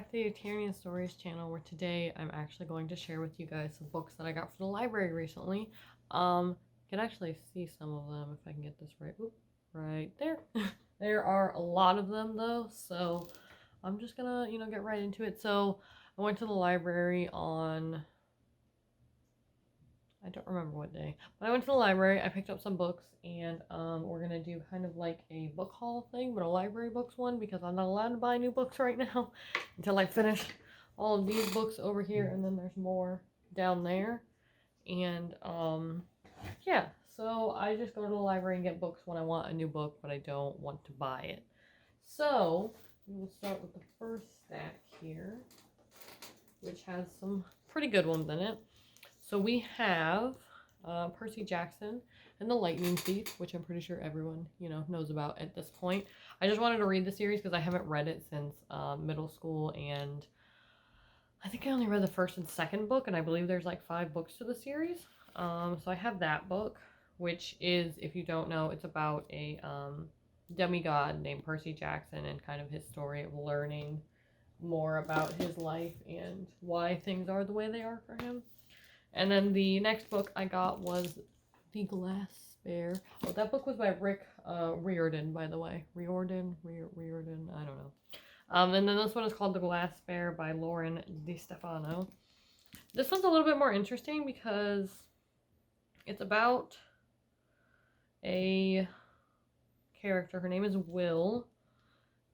back to the Eternian Stories channel, where today I'm actually going to share with you guys some books that I got from the library recently. You can actually see some of them if I can get this right. Oop, right there. There are a lot of them though, so I'm just gonna, get right into it. So I went to the library on, I don't remember what day, but I went to the library, I picked up some books, and we're gonna do kind of like a book haul thing, but a library books one, because I'm not allowed to buy new books right now until I finish all of these books over here, and then there's more down there. And yeah, so I just go to the library and get books when I want a new book, but I don't want to buy it. So we will start with the first stack here, which has some pretty good ones in it. So we have Percy Jackson and the Lightning Thief, which I'm pretty sure everyone, knows about at this point. I just wanted to read the series because I haven't read it since middle school, and I think I only read the first and second book, and I believe there's like 5 books to the series. So I have that book, which is, if you don't know, it's about a demigod named Percy Jackson and kind of his story of learning more about his life and why things are the way they are for him. And then the next book I got was The Glass Bear. Oh, that book was by Rick Riordan, by the way. Riordan, I don't know. And then this one is called The Glass Bear by Lauren DiStefano. This one's a little bit more interesting because it's about a character. Her name is Will,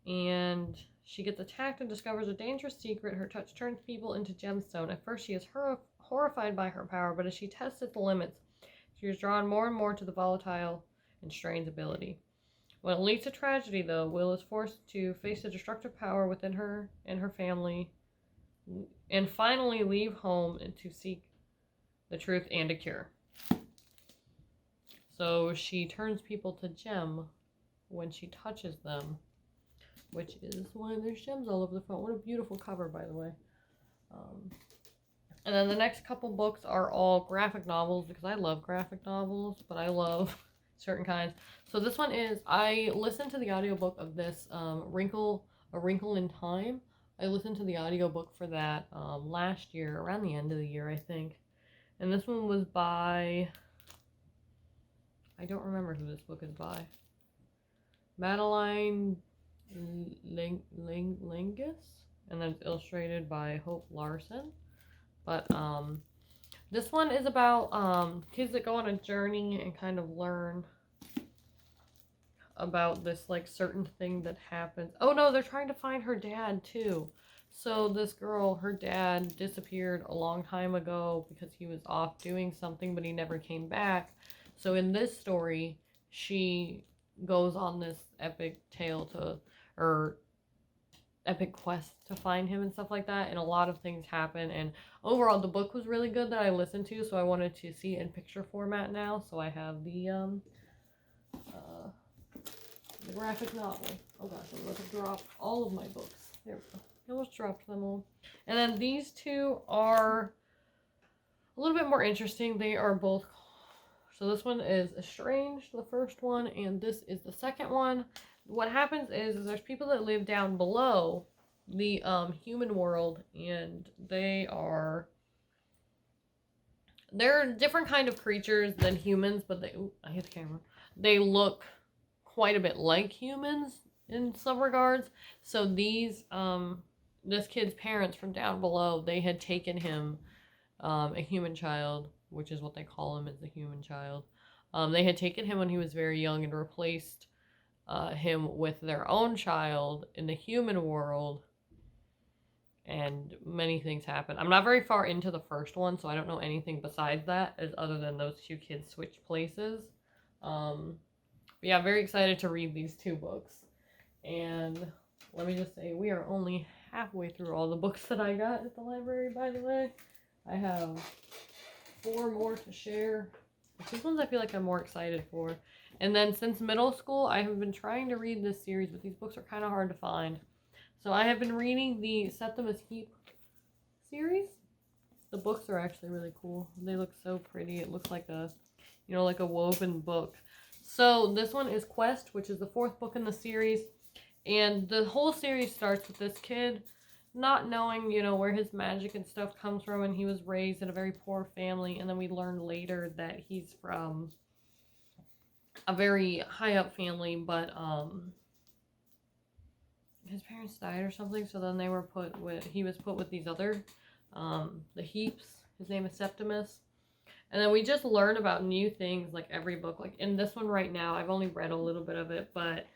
and she gets attacked and discovers a dangerous secret. Her touch turns people into gemstone. At first, she is horrified by her power, but as she tests its limits, she is drawn more and more to the volatile and strange ability. When it leads to tragedy, though, Will is forced to face the destructive power within her and her family, and finally leave home and to seek the truth and a cure. So she turns people to gem when she touches them, which is why there's gems all over the front. What a beautiful cover, by the way. And then the next couple books are all graphic novels, because I love graphic novels, but I love certain kinds. So this one is, I listened to the audiobook of this, A Wrinkle in Time. I listened to the audiobook for that last year, around the end of the year, I think. And this one was by, I don't remember who this book is by. Madeline Lingus, and then it's illustrated by Hope Larson. But this one is about kids that go on a journey and kind of learn about this like certain thing that happens. Oh no, they're trying to find her dad too. So this girl, her dad disappeared a long time ago because he was off doing something, but he never came back. So in this story, she goes on this epic tale to, or epic quest to find him and stuff like that, and a lot of things happen. And overall, the book was really good that I listened to, so I wanted to see it in picture format now. So I have the graphic novel. Oh gosh, I'm about to drop all of my books. There we go. I almost dropped them all. And then these two are a little bit more interesting. They are both, so this one is Estranged, the first one, and this is the second one. What happens is there's people that live down below the human world, and they're different kind of creatures than humans, but I hit the camera. They look quite a bit like humans in some regards. So these this kid's parents from down below, they had taken him, a human child, which is what they call him, is a human child. They had taken him when he was very young and replaced him with their own child in the human world, and many things happen. I'm not very far into the first one, so I don't know anything besides that, as other than those two kids switch places. But yeah, I'm very excited to read these 2 books. And let me just say, we are only halfway through all the books that I got at the library, by the way. I have 4 more to share. These ones I feel like I'm more excited for. And then since middle school, I have been trying to read this series, but these books are kind of hard to find. So I have been reading the Septimus Heap series. The books are actually really cool. They look so pretty. It looks like a, like a woven book. So this one is Quest, which is the 4th book in the series. And the whole series starts with this kid not knowing, you know, where his magic and stuff comes from, and he was raised in a very poor family, and then we learned later that he's from a very high up family, but his parents died or something, so then he was put with these other, the Heaps. His name is Septimus. And then we just learn about new things like every book. Like in this one right now, I've only read a little bit of it, but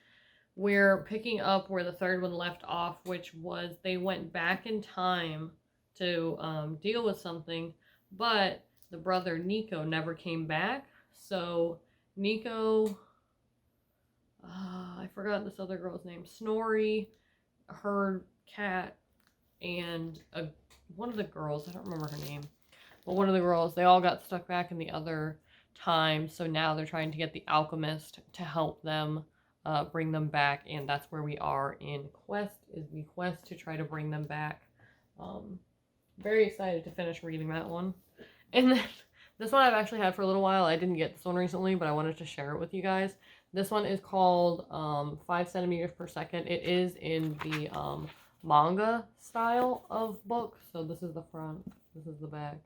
we're picking up where the third one left off, which was they went back in time to deal with something, but the brother Nico never came back. So Nico, I forgot this other girl's name, Snorri, her cat, and one of the girls, I don't remember her name, but one of the girls, they all got stuck back in the other time. So now they're trying to get the alchemist to help them bring them back, and that's where we are in the quest to try to bring them back. Very excited to finish reading that one. And then this one I've actually had for a little while. I didn't get this one recently, but I wanted to share it with you guys. This one is called 5 centimeters per second. It is in the manga style of book. So this is the front, this is the back.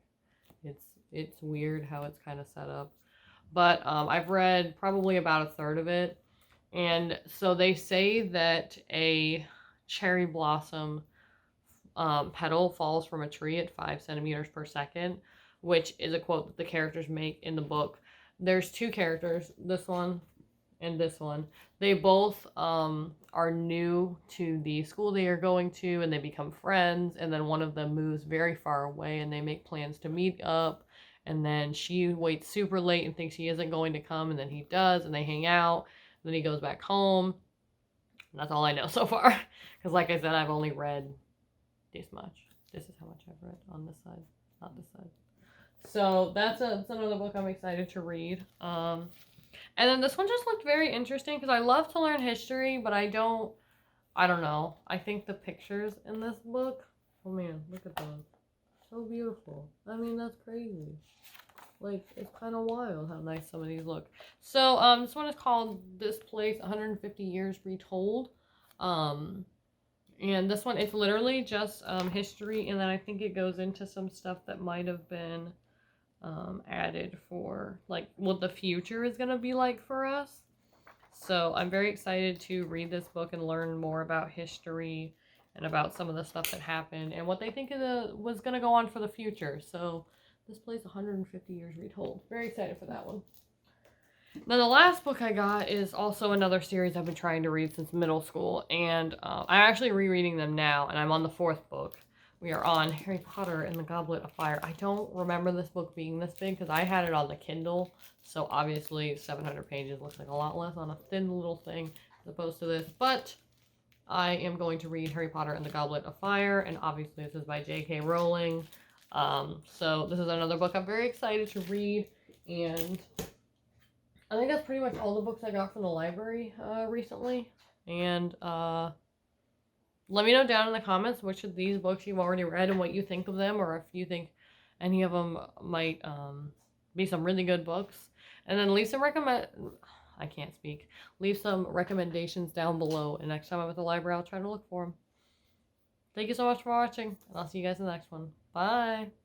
It's weird how it's kind of set up. But I've read probably about a third of it. And so they say that a cherry blossom petal falls from a tree at 5 centimeters per second, which is a quote that the characters make in the book. There's two characters, this one and this one. They both are new to the school they are going to, and they become friends, and then one of them moves very far away, and they make plans to meet up, and then she waits super late and thinks he isn't going to come, and then he does, and they hang out, and then he goes back home. And that's all I know so far, because like I said, I've only read this much. This is how much I've read on this side, not this side. So that's another book I'm excited to read. And then this one just looked very interesting because I love to learn history, but I don't know. I think the pictures in this book, oh man, look at those. So beautiful. I mean, that's crazy. Like, it's kind of wild how nice some of these look. So, this one is called This Place 150 Years Retold. And this one, it's literally just history, and then I think it goes into some stuff that might have been added for like what the future is going to be like for us. So I'm very excited to read this book and learn more about history and about some of the stuff that happened and what they think was going to go on for the future. So This Place 150 Years Retold. Very excited for that one. Now the last book I got is also another series I've been trying to read since middle school, and I'm actually rereading them now, and I'm on the 4th book. We are on Harry Potter and the Goblet of Fire. I don't remember this book being this big because I had it on the Kindle. So obviously 700 pages looks like a lot less on a thin little thing as opposed to this. But I am going to read Harry Potter and the Goblet of Fire. And obviously this is by J.K. Rowling. So this is another book I'm very excited to read. And I think that's pretty much all the books I got from the library recently. And let me know down in the comments which of these books you've already read and what you think of them, or if you think any of them might be some really good books. And then leave some leave some recommendations down below, and next time I'm at the library I'll try to look for them. Thank you so much for watching, and I'll see you guys in the next one. Bye!